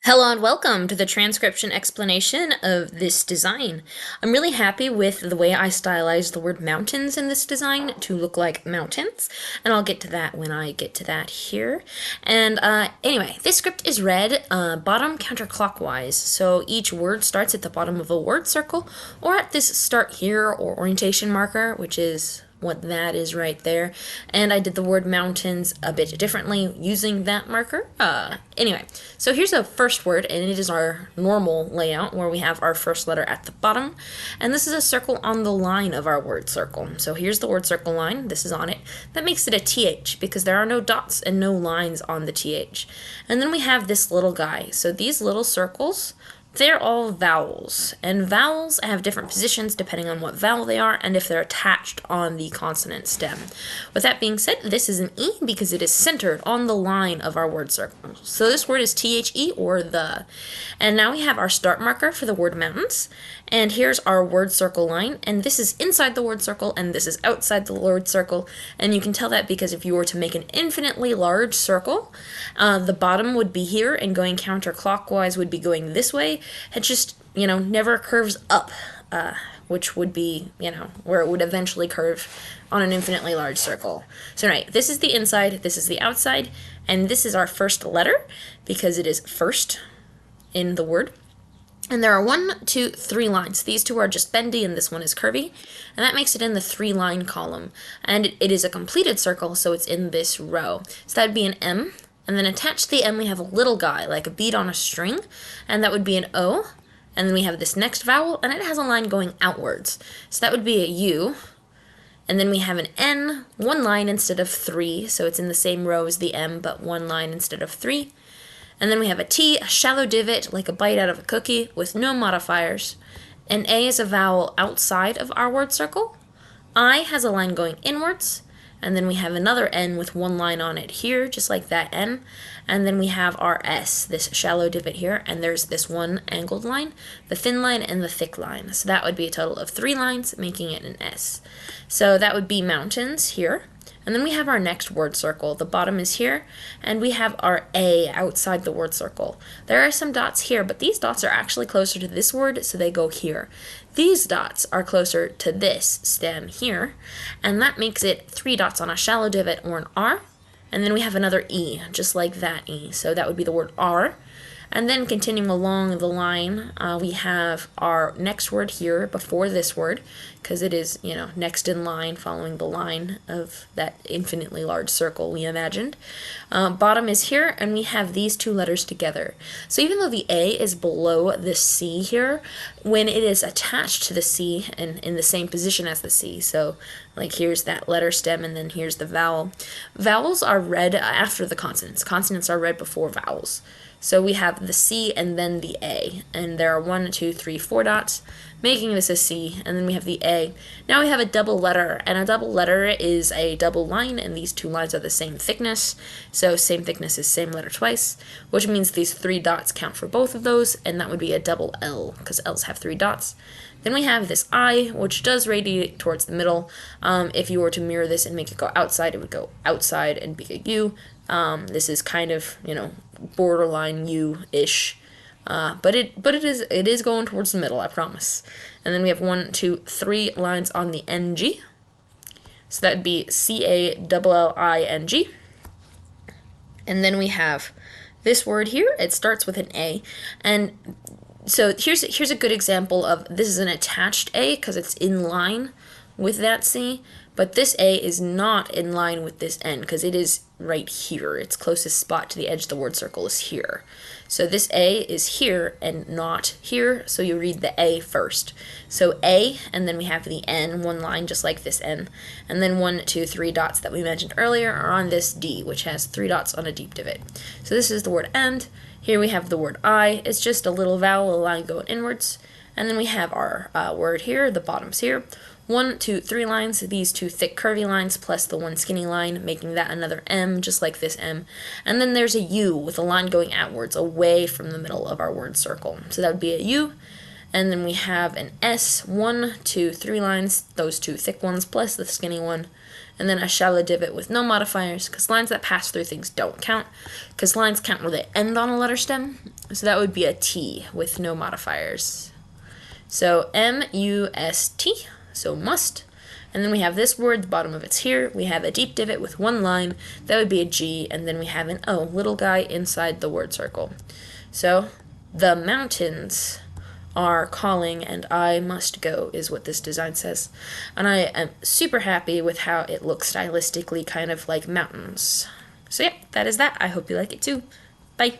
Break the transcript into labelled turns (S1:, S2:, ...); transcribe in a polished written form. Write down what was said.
S1: Hello and welcome to the transcription explanation of this design. I'm really happy with the way I stylized the word mountains in this design to look like mountains, and I'll get to that when I get to that here. And anyway, this script is read bottom counterclockwise, so each word starts at the bottom of a word circle, or at this start here or orientation marker, which is what that is right there. And I did the word mountains a bit differently using that marker. Anyway, so here's the first word, and it is our normal layout where we have our first letter at the bottom. And this is a circle on the line of our word circle. So here's the word circle line. This is on it. That makes it a TH because there are no dots and no lines on the TH. And then we have this little guy. So these little circles, they're all vowels, and vowels have different positions depending on what vowel they are and if they're attached on the consonant stem. With that being said, this is an E because it is centered on the line of our word circle. So this word is THE or the. And now we have our start marker for the word mountains, and here's our word circle line, and this is inside the word circle and this is outside the word circle, and you can tell that because if you were to make an infinitely large circle, the bottom would be here and going counterclockwise would be going this way. It just, never curves up, which would be, where it would eventually curve on an infinitely large circle. So right, this is the inside, this is the outside, and this is our first letter because it is first in the word. And there are 1, 2, 3 lines. These two are just bendy and this one is curvy. And that makes it in the 3-line column. And it is a completed circle, so it's in this row. So that would be an M. And then attached to the M we have a little guy, like a bead on a string. And that would be an O. And then we have this next vowel, and it has a line going outwards. So that would be a U. And then we have an N, 1 line instead of 3. So it's in the same row as the M, but 1 line instead of 3. And then we have a T, a shallow divot, like a bite out of a cookie, with no modifiers. An A is a vowel outside of our word circle. I has a line going inwards. And then we have another N with 1 line on it here, just like that N. And then we have our S, this shallow divot here, and there's this one angled line, the thin line and the thick line. So that would be a total of 3 lines, making it an S. So that would be mountains here. And then we have our next word circle. The bottom is here, and we have our A outside the word circle. There are some dots here, but these dots are actually closer to this word, so they go here. These dots are closer to this stem here, and that makes it 3 dots on a shallow divot or an R. And then we have another E, just like that E. So that would be the word R. And then continuing along the line, we have our next word here before this word, because it is, next in line following the line of that infinitely large circle we imagined. Bottom is here, and we have these 2 letters together. So even though the A is below the C here, when it is attached to the C and in the same position as the C, so like here's that letter stem and then here's the vowel. Vowels are read after the consonants. Consonants are read before vowels. So we have the C and then the A, and there are 1, 2, 3, 4 dots, making this a C, and then we have the A. Now we have a double letter, and a double letter is a double line, and these 2 lines are the same thickness, so same thickness is same letter twice, which means these 3 dots count for both of those, and that would be a double L, because L's have 3 dots. Then we have this I, which does radiate towards the middle. If you were to mirror this and make it go outside, it would go outside and be a U. This is kind of, borderline U-ish. But it is going towards the middle, I promise. And then we have 1, 2, 3 lines on the NG. So that would be CALLING. And then we have this word here. It starts with an A. And so here's a good example of this is an attached A because it's in line with that C, but this A is not in line with this N because it is right here. Its closest spot to the edge of the word circle is here. So this A is here and not here, so you read the A first. So A, and then we have the N, 1 line just like this N, and then 1, 2, 3 dots that we mentioned earlier are on this D, which has 3 dots on a deep divot. So this is the word end. Here we have the word I. It's just a little vowel, a line going inwards. And then we have our word here, the bottom's here. 1, 2, 3 lines, these 2 thick curvy lines plus the 1 skinny line, making that another M, just like this M. And then there's a U with a line going outwards, away from the middle of our word circle. So that would be a U. And then we have an S, 1, 2, 3 lines, those 2 thick ones plus the skinny one. And then a shallow divot with no modifiers, because lines that pass through things don't count, because lines count where they end on a letter stem. So that would be a T with no modifiers. So M-U-S-T, so must. And then we have this word, the bottom of it's here. We have a deep divot with one line. That would be a G. And then we have an O, little guy inside the word circle. So the mountains are calling and I must go is what this design says. And I am super happy with how it looks stylistically, kind of like mountains. So yeah, that is that. I hope you like it too. Bye.